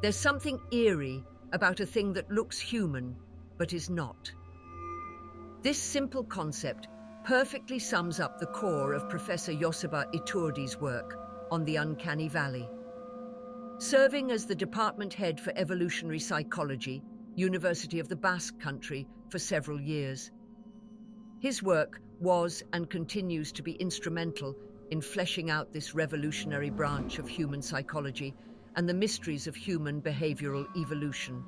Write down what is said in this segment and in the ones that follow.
There's something eerie about a thing that looks human, but is not. This simple concept perfectly sums up the core of Professor Yossaba Iturdi's work on the Uncanny Valley. Serving as the department head for evolutionary psychology, University of the Basque Country, for several years. His work was and continues to be instrumental in fleshing out this revolutionary branch of human psychology and the mysteries of human behavioral evolution.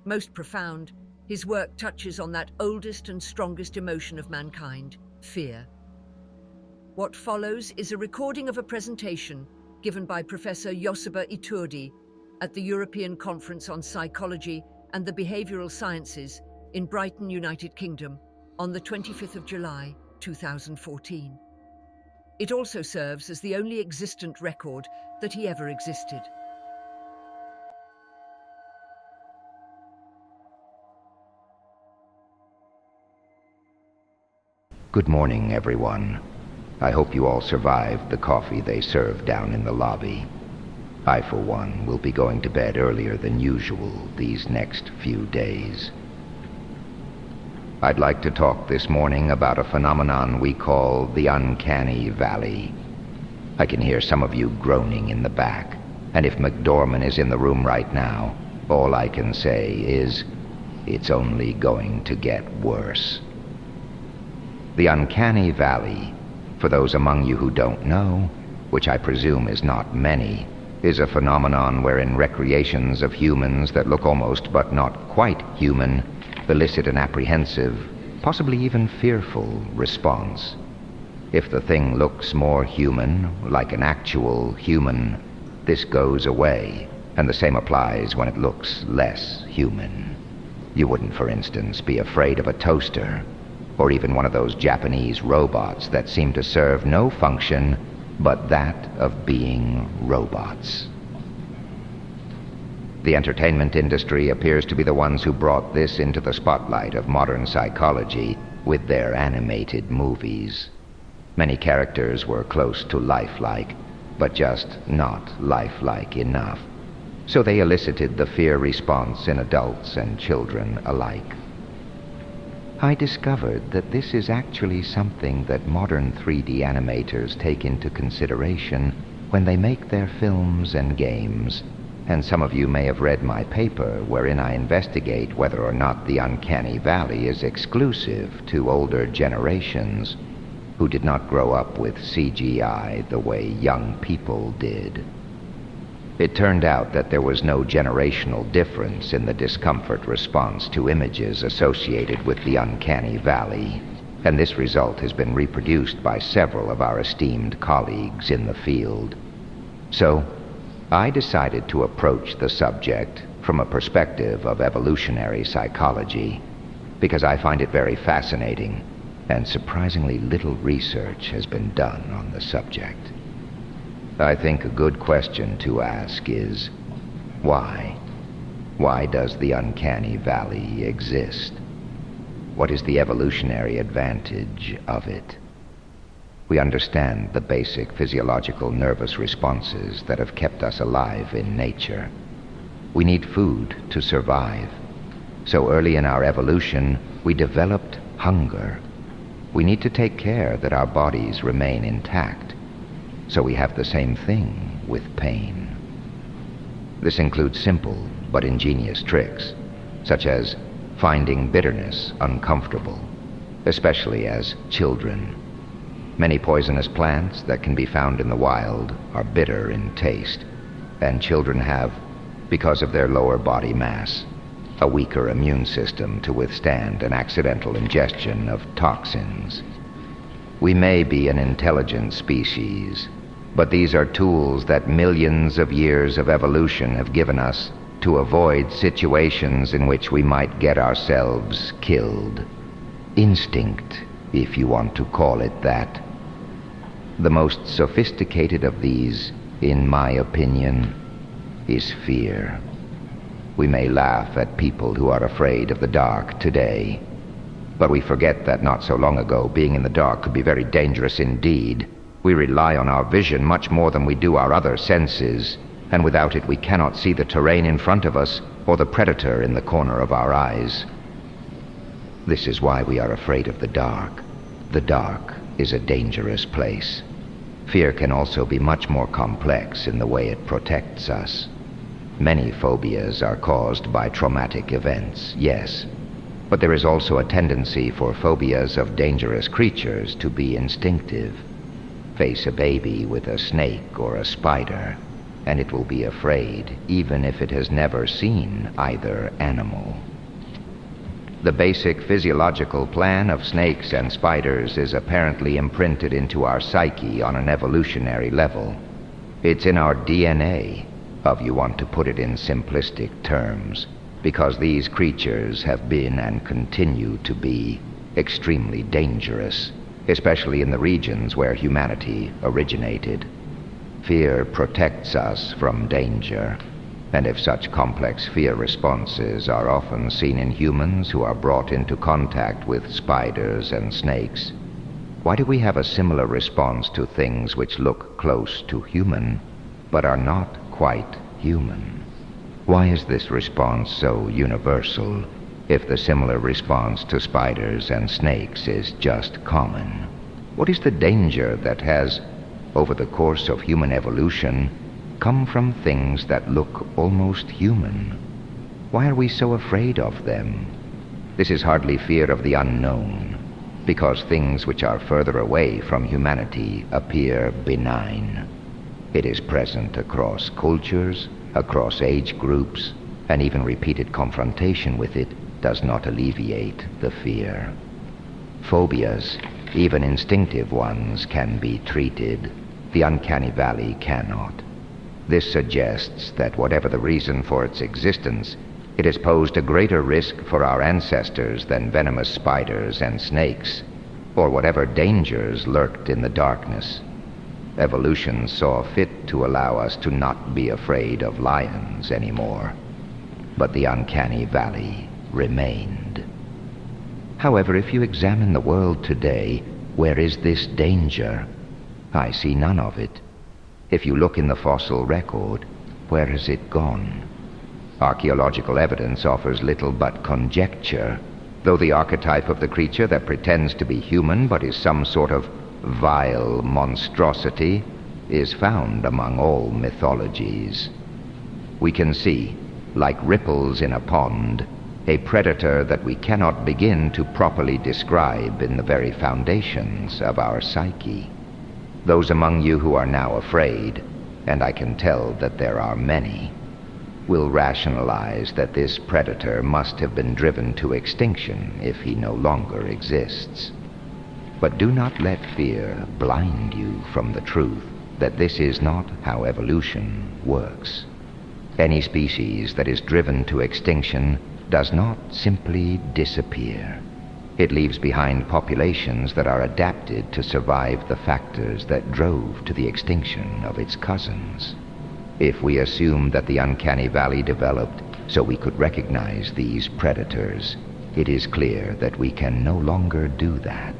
Most profound, his work touches on that oldest and strongest emotion of mankind, fear. What follows is a recording of a presentation given by Professor Yossaba Iturdi at the European Conference on Psychology and the Behavioral Sciences in Brighton, United Kingdom, on the 25th of July, 2014. It also serves as the only existent record that he ever existed. Good morning, everyone. I hope you all survived the coffee they served down in the lobby. I, for one, will be going to bed earlier than usual these next few days. I'd like to talk this morning about a phenomenon we call the Uncanny Valley. I can hear some of you groaning in the back, and if McDorman is in the room right now, all I can say is, it's only going to get worse. The Uncanny Valley, for those among you who don't know, which I presume is not many, is a phenomenon wherein recreations of humans that look almost but not quite human elicit an apprehensive, possibly even fearful response. If the thing looks more human, like an actual human, this goes away, and the same applies when it looks less human. You wouldn't, for instance, be afraid of a toaster, or even one of those Japanese robots that seem to serve no function but that of being robots. The entertainment industry appears to be the ones who brought this into the spotlight of modern psychology with their animated movies. Many characters were close to lifelike, but just not lifelike enough. So they elicited the fear response in adults and children alike. I discovered that this is actually something that modern 3D animators take into consideration when they make their films and games, and some of you may have read my paper wherein I investigate whether or not the Uncanny Valley is exclusive to older generations who did not grow up with CGI the way young people did. It turned out that there was no generational difference in the discomfort response to images associated with the Uncanny Valley, and this result has been reproduced by several of our esteemed colleagues in the field. So, I decided to approach the subject from a perspective of evolutionary psychology, because I find it very fascinating, and surprisingly little research has been done on the subject. I think a good question to ask is, why? Why does the Uncanny Valley exist? What is the evolutionary advantage of it? We understand the basic physiological nervous responses that have kept us alive in nature. We need food to survive. So early in our evolution, we developed hunger. We need to take care that our bodies remain intact. So we have the same thing with pain. This includes simple but ingenious tricks, such as finding bitterness uncomfortable, especially as children. Many poisonous plants that can be found in the wild are bitter in taste, and children have, because of their lower body mass, a weaker immune system to withstand an accidental ingestion of toxins. We may be an intelligent species, but these are tools that millions of years of evolution have given us to avoid situations in which we might get ourselves killed. Instinct, if you want to call it that. The most sophisticated of these, in my opinion, is fear. We may laugh at people who are afraid of the dark today, but we forget that not so long ago, being in the dark could be very dangerous indeed. We rely on our vision much more than we do our other senses, and without it we cannot see the terrain in front of us or the predator in the corner of our eyes. This is why we are afraid of the dark. The dark is a dangerous place. Fear can also be much more complex in the way it protects us. Many phobias are caused by traumatic events, yes, but there is also a tendency for phobias of dangerous creatures to be instinctive. Face a baby with a snake or a spider, and it will be afraid, even if it has never seen either animal. The basic physiological plan of snakes and spiders is apparently imprinted into our psyche on an evolutionary level. It's in our DNA, if you want to put it in simplistic terms, because these creatures have been and continue to be extremely dangerous, especially in the regions where humanity originated. Fear protects us from danger, and if such complex fear responses are often seen in humans who are brought into contact with spiders and snakes, why do we have a similar response to things which look close to human, but are not quite human? Why is this response so universal, if the similar response to spiders and snakes is just common? What is the danger that has, over the course of human evolution, come from things that look almost human? Why are we so afraid of them? This is hardly fear of the unknown, because things which are further away from humanity appear benign. It is present across cultures, across age groups, and even repeated confrontation with it does not alleviate the fear. Phobias, even instinctive ones, can be treated. The uncanny valley cannot. This suggests that whatever the reason for its existence, it has posed a greater risk for our ancestors than venomous spiders and snakes, or whatever dangers lurked in the darkness. Evolution saw fit to allow us to not be afraid of lions anymore, but the uncanny valley remained. However, if you examine the world today, where is this danger? I see none of it. If you look in the fossil record, where has it gone? Archaeological evidence offers little but conjecture, though the archetype of the creature that pretends to be human but is some sort of vile monstrosity is found among all mythologies. We can see, like ripples in a pond, a predator that we cannot begin to properly describe in the very foundations of our psyche. Those among you who are now afraid, and I can tell that there are many, will rationalize that this predator must have been driven to extinction if he no longer exists. But do not let fear blind you from the truth that this is not how evolution works. Any species that is driven to extinction does not simply disappear. It leaves behind populations that are adapted to survive the factors that drove to the extinction of its cousins. If we assume that the uncanny valley developed so we could recognize these predators, it is clear that we can no longer do that.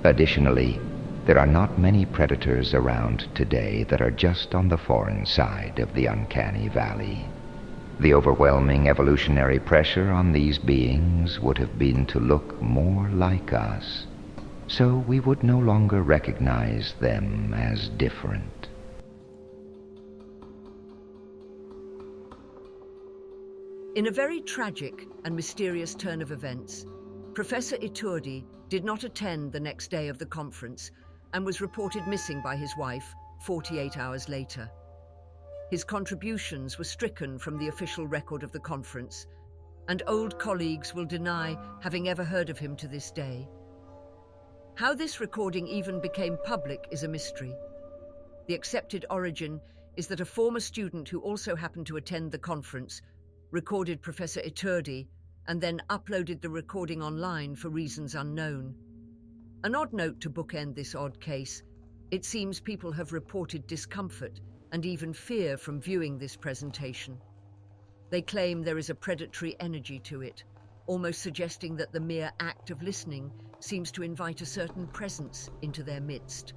Additionally, there are not many predators around today that are just on the foreign side of the uncanny valley. The overwhelming evolutionary pressure on these beings would have been to look more like us, so we would no longer recognize them as different. In a very tragic and mysterious turn of events, Professor Iturdi did not attend the next day of the conference and was reported missing by his wife 48 hours later. His contributions were stricken from the official record of the conference, and old colleagues will deny having ever heard of him to this day. How this recording even became public is a mystery. The accepted origin is that a former student who also happened to attend the conference recorded Professor Iturdi and then uploaded the recording online for reasons unknown. An odd note to bookend this odd case: it seems people have reported discomfort and even fear from viewing this presentation. They claim there is a predatory energy to it, almost suggesting that the mere act of listening seems to invite a certain presence into their midst.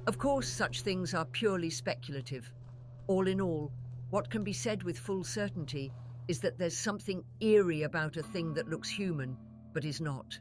Of course, such things are purely speculative. All in all, what can be said with full certainty is that there's something eerie about a thing that looks human, but is not.